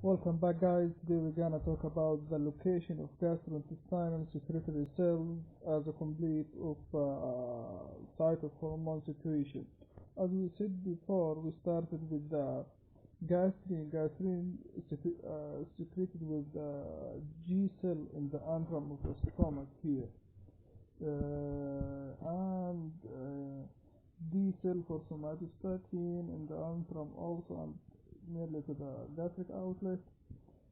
Welcome back, guys. Today we're gonna talk about the location of gastrointestinal secretory cells as a complete of site of hormone secretion. As we said before, we started with the gastrin secreted with the G cell in the antrum of the stomach here, and D cell for somatostatin in the antrum also, and nearly to the gastric outlet.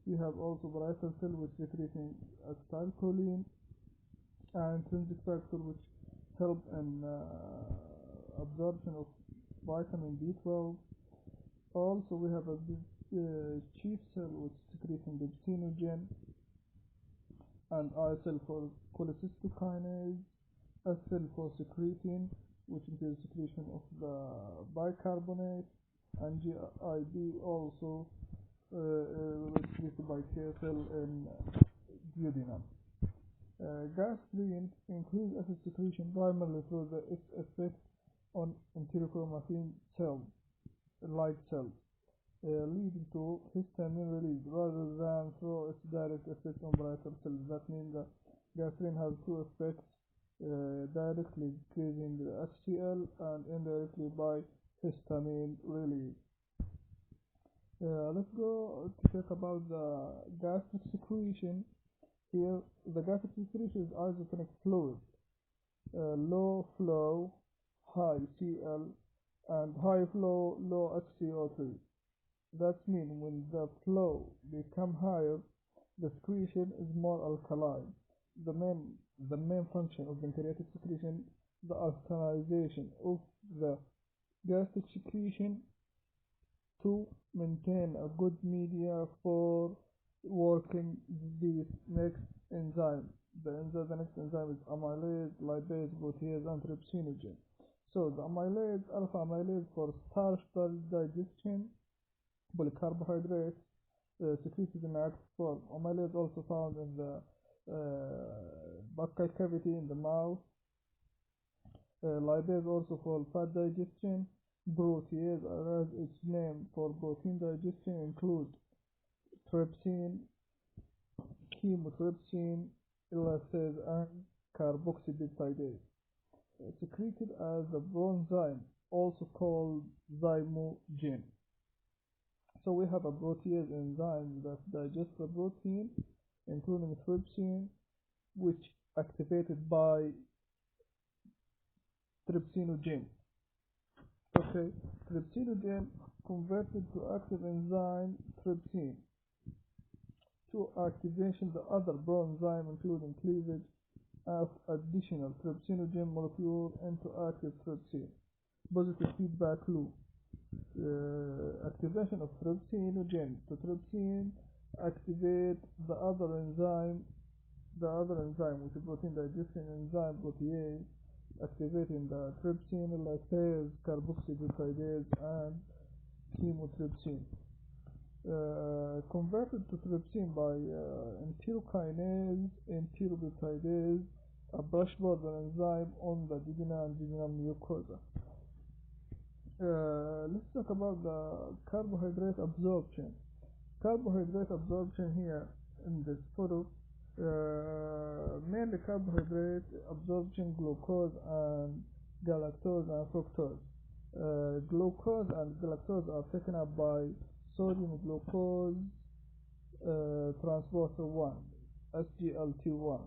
We have also parietal cell which secreting acetylcholine and intrinsic factor which help in absorption of vitamin B12. Also we have a chief cell which secreting pepsinogen, and I cell for cholecystokinase, S cell for secretin, which is the secretion of the bicarbonate, and GID also secreted by K cell in duodenum. Gastrin includes acid secretion primarily through its effect on enterochromatin cells, like cells, leading to histamine release rather than through its direct effect on parietal cells. That means that gastrin has two effects, directly decreasing the HCl and indirectly by histamine release. Let's go to talk about the gastric secretion. Here, the gastric secretion is isotonic fluid, low flow, high Cl, and high flow, low HCO3. That means when the flow becomes higher, the secretion is more alkaline. The main function of pancreatic secretion, the alkalization of the gastric secretion to maintain a good media for working the next enzyme. The next enzyme is amylase, lipase, protease, and trypsinogen. So the amylase, alpha amylase for starch digestion, polycarbohydrates, secreted in active form. Amylase also found in the buccal cavity in the mouth. Lipase also for fat digestion. Protease, as its name for protein digestion, include trypsin, chymotrypsin, elastase, and carboxypeptidase. Secreted as a proenzyme, also called zymogen. So we have a protease enzyme that digests the protein, including trypsin, which activated by trypsinogen. Okay, trypsinogen converted to active enzyme trypsin to activation the other proenzyme, including cleavage of additional trypsinogen molecule into active trypsin. Positive feedback loop. Activation of trypsinogen to trypsin activate the other enzyme which is protein digestion enzyme protease, activating the trypsin, elastase, carboxypeptidase, and chymotrypsin. Converted to trypsin by enterokinase, enteropeptidase, a brush border enzyme on the duodenum and duodenal mucosa. Let's talk about the carbohydrate absorption. Carbohydrate absorption here in this photo, mainly carbohydrate absorption, glucose and galactose and fructose. Glucose and galactose are taken up by sodium glucose transporter 1, SGLT1.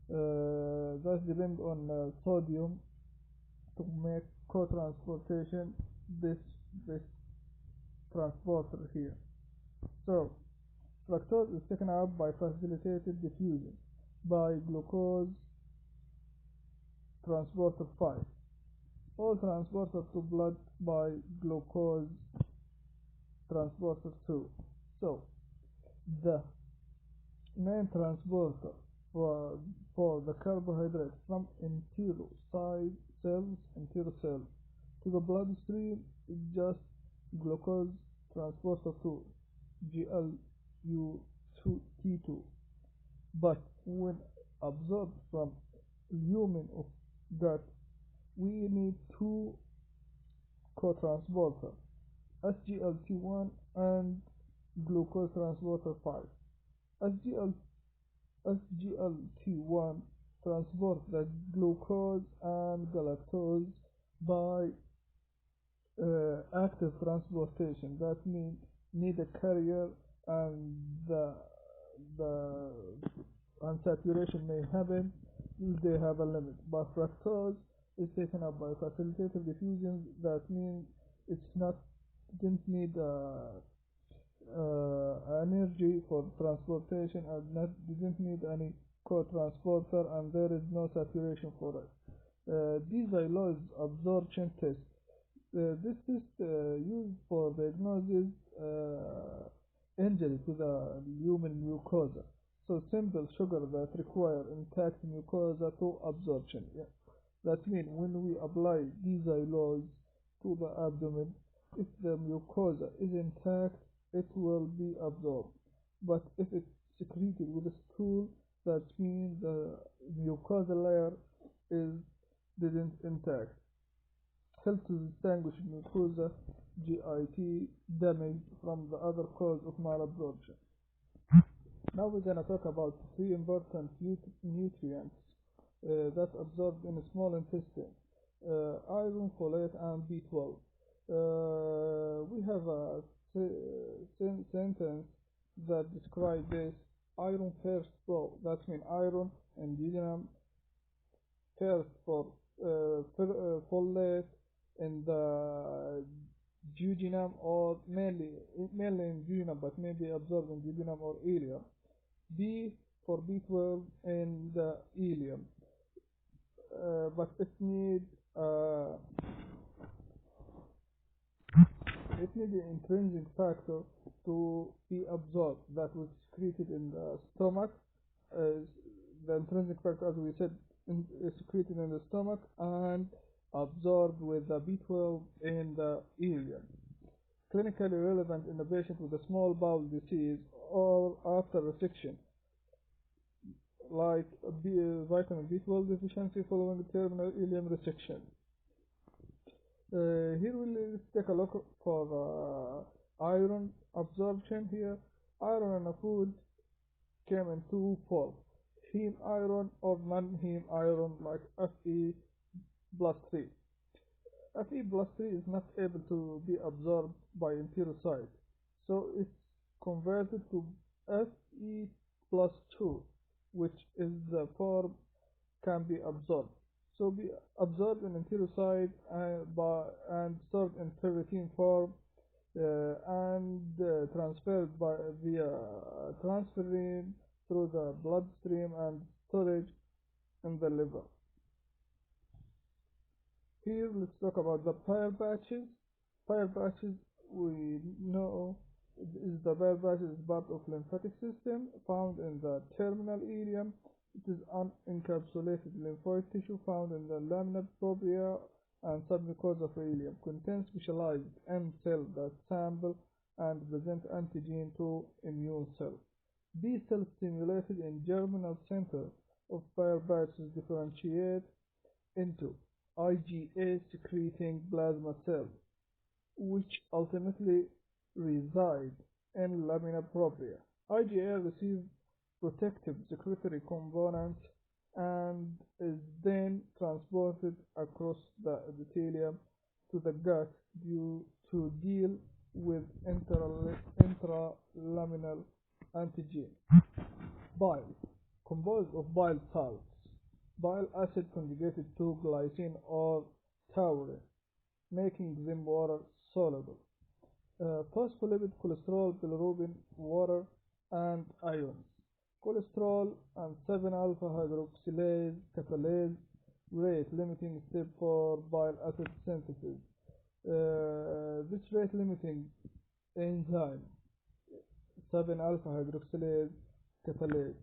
That depends on sodium to make co-transportation this transporter here. So fructose is taken up by facilitated diffusion by glucose transporter 5. All transporter to blood by glucose transporter 2. So the main transporter for the carbohydrate from enterocyte cells to the bloodstream is just glucose transporter 2, GLUT2. But when absorbed from lumen of gut, we need two co-transporters, SGLT1 and glucose transporter 5. SGLT1 transport the glucose and galactose by active transportation. That means need a carrier, and the unsaturation may happen. They have a limit. But fructose is taken up by facilitative diffusion. That means it's not didn't need energy for transportation, and didn't need any co-transporter, and there is no saturation for it. Dexylose absorption test. This is used for diagnosis injury to the human mucosa. So simple sugar that require intact mucosa to absorption. Yeah. That means when we apply dexylose to the abdomen, if the mucosa is intact, it will be absorbed. But if it's secreted with a stool, that means the mucosa layer didn't intact. Help to distinguish mucosa GIT damage from the other cause of malabsorption. Now we're going to talk about three important nutrients that's absorbed in the small intestine: iron, folate, and B12. We have a sentence that describes this: iron first flow. That means iron and duodenum first for folate in the duodenum, or mainly in duodenum, but may be absorbed in duodenum or ileum. B for B12 in the ileum, but it needs the intrinsic factor to be absorbed that was secreted in the stomach. The intrinsic factor, as we said, is secreted in the stomach and absorbed with the B12 in the ileum. Clinically relevant in a patient with a small bowel disease or after resection, like vitamin B12 deficiency following terminal ileum resection. Here we'll take a look for iron absorption. Here, iron in a food came in two forms: heme iron or non-heme iron, like Fe plus 3. Fe plus 3 is not able to be absorbed by enterocyte, so it's converted to Fe plus 2, which is the form can be absorbed. So be absorbed in enterocyte and stored in ferritin form and transferred via transferrin through the bloodstream and storage in the liver. Here let's talk about the bile patches. Bile patches, we know is the bile patches is part of lymphatic system found in the terminal ileum. It is unencapsulated lymphoid tissue found in the lamina propria and submucosa of ileum. Contains specialized M cells that sample and present antigen to immune cells. These cells stimulated in germinal center of bile patches differentiate into IgA secreting plasma cells, which ultimately reside in lamina propria. IgA receives protective secretory components and is then transported across the epithelium to the gut to deal with intralaminar antigen. Bile, composed of bile salts, bile acid conjugated to glycine or taurine, making them water soluble. Phospholipid, cholesterol, bilirubin, water, and ions. Cholesterol and 7-alpha hydroxylase catalase, rate limiting step for bile acid synthesis. This rate limiting enzyme, 7-alpha hydroxylase catalase.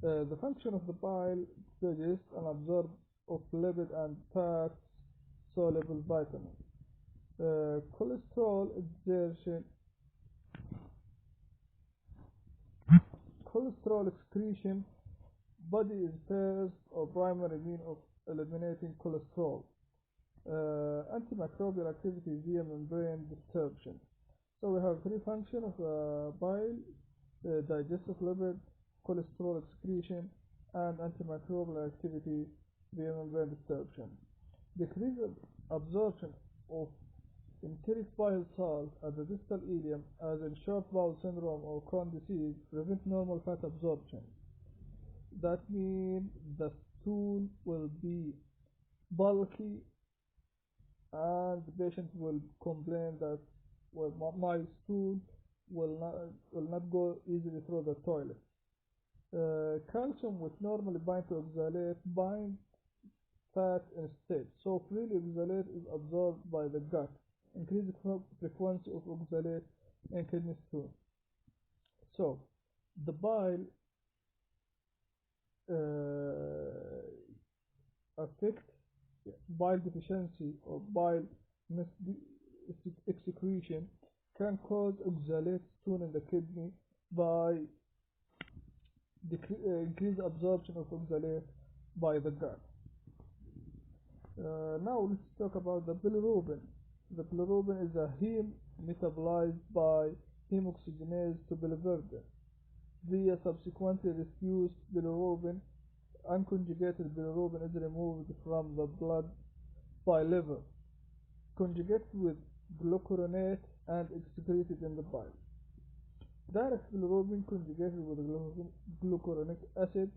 The function of the bile: digest and absorb of lipid and fat soluble vitamins. Cholesterol exertion. Cholesterol excretion. Body is first or primary means of eliminating cholesterol. Antimicrobial activity via membrane disruption. So we have three functions of bile: digestive lipid, cholesterol excretion, and antimicrobial activity via membrane disruption. Decreased absorption of enteric bile salt at the distal ileum, as in short bowel syndrome or Crohn's disease, prevent normal fat absorption. That means the stool will be bulky and the patient will complain that, well, my stool will not go easily through the toilet. Calcium, which normally bind to oxalate, bind fat instead, so freely oxalate is absorbed by the gut, increasing frequency of oxalate in kidney stone. So the bile affect bile deficiency or bile excretion can cause oxalate stone in the kidney by increased absorption of oxalate by the gut. Now let's talk about the bilirubin. The bilirubin is a heme metabolized by hemoxygenase to biliverdin via subsequently diffused bilirubin. Unconjugated bilirubin is removed from the blood by liver, conjugated with glucuronate and excreted in the bile. Direct bilirubin conjugated with glucuronic acid,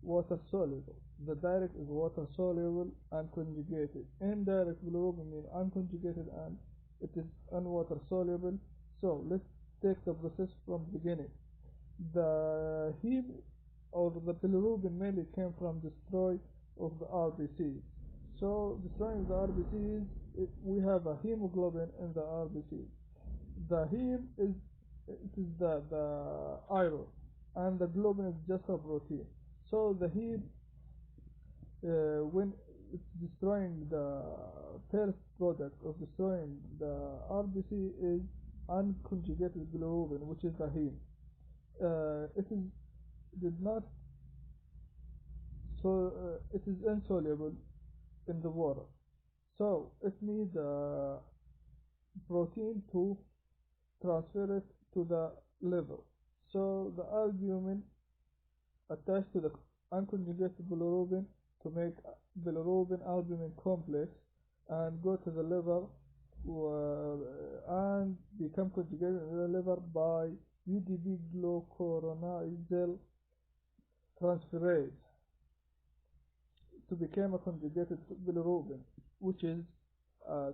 water soluble. The direct is water soluble and conjugated. Indirect bilirubin means unconjugated and it is unwater soluble. So let's take the process from the beginning. The heme or the bilirubin mainly came from destroy of the RBCs. So destroying the RBCs, we have a hemoglobin in the RBCs. The heme is the iron, and the globin is just a protein. So the heme, when it's destroying the first product of destroying the RBC, is unconjugated bilirubin, which is the heme. It is insoluble in the water, so it needs a protein to transfer it to the liver. So the albumin attached to the unconjugated bilirubin to make bilirubin albumin complex and go to the liver and become conjugated in the liver by UDP glucuronyl transferase to become a conjugated bilirubin, which is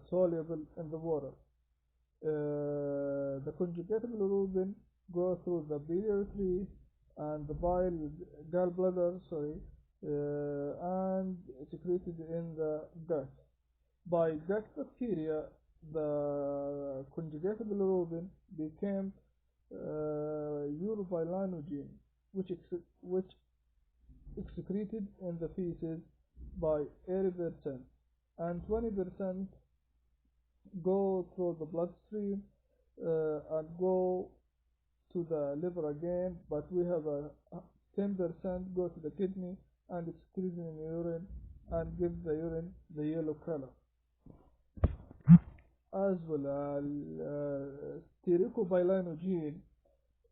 soluble in the water. The conjugated bilirubin goes through the biliary tree and the gallbladder, and secreted in the gut. By gut bacteria, the conjugated bilirubin became urobilinogen, which excreted in the feces by 80%, and 20% go through the bloodstream and go to the liver again, but we have a 10% go to the kidney and excrete in urine and give the urine the yellow color. As well, stericobillinogen,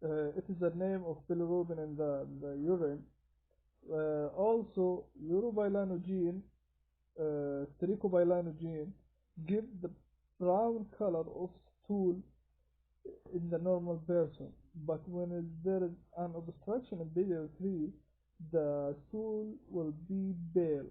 it is the name of bilirubin in the urine. Also, urobilinogen, stericobillinogen, give the brown color of stool in the normal person, but when there is an obstruction in biliary tree, the stool will be pale